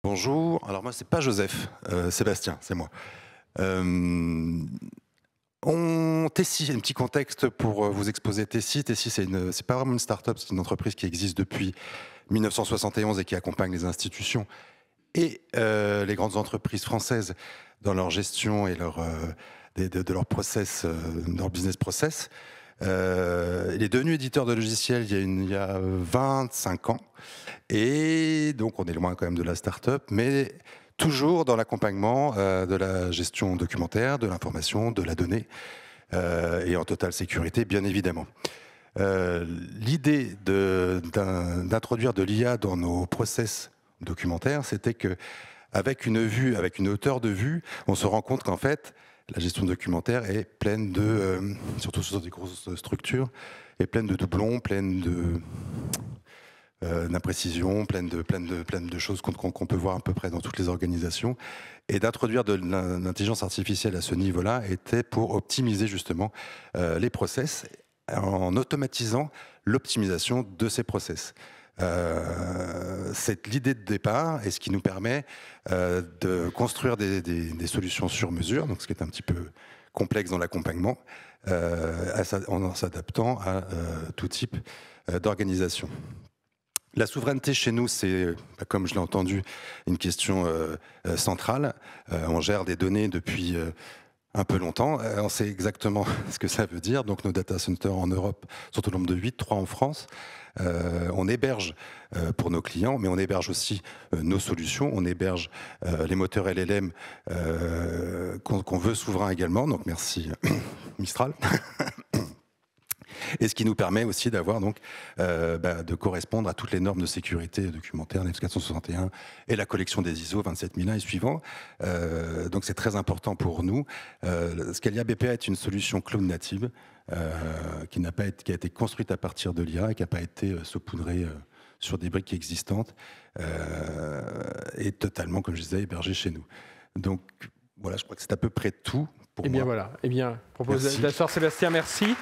Bonjour, alors moi c'est pas Joseph, Sébastien, c'est moi. Tessie, un petit contexte pour vous exposer Tessie. Tessie, c'est pas vraiment une start-up, c'est une entreprise qui existe depuis 1971 et qui accompagne les institutions et les grandes entreprises françaises dans leur gestion et de leur process, leur business process. Il est devenu éditeur de logiciels il y a 25 ans. Et donc, on est loin quand même de la start-up, mais toujours dans l'accompagnement de la gestion documentaire, de l'information, de la donnée, et en totale sécurité, bien évidemment. L'idée d'introduire de l'IA dans nos process documentaires, c'était que avec une hauteur de vue, on se rend compte qu'en fait, la gestion documentaire est pleine surtout sur des grosses structures, est pleine de doublons, pleine d'imprécisions, pleine de choses qu'on peut voir à peu près dans toutes les organisations. Et d'introduire de l'intelligence artificielle à ce niveau-là était pour optimiser justement les process en automatisant l'optimisation de ces process. C'est l'idée de départ et ce qui nous permet de construire des solutions sur mesure, donc ce qui est un petit peu complexe dans l'accompagnement, en s'adaptant à tout type d'organisation. La souveraineté chez nous, c'est, comme je l'ai entendu, une question centrale. On gère des données depuis un peu longtemps. On sait exactement ce que ça veut dire. Donc nos data centers en Europe sont au nombre de 8, 3 en France. On héberge pour nos clients, mais on héberge aussi nos solutions. On héberge les moteurs LLM qu'on veut souverains également. Donc merci Mistral. Et ce qui nous permet aussi d'avoir donc de correspondre à toutes les normes de sécurité documentaire, l'ISO 461 et la collection des ISO 27001 et suivants. Donc c'est très important pour nous. Scalia BPA est une solution cloud native qui a été construite à partir de l'IA et qui n'a pas été saupoudrée sur des briques existantes et totalement, comme je disais, hébergée chez nous. Donc voilà, je crois que c'est à peu près tout pour moi. Eh bien voilà, propose d'asseoir Sébastien, merci.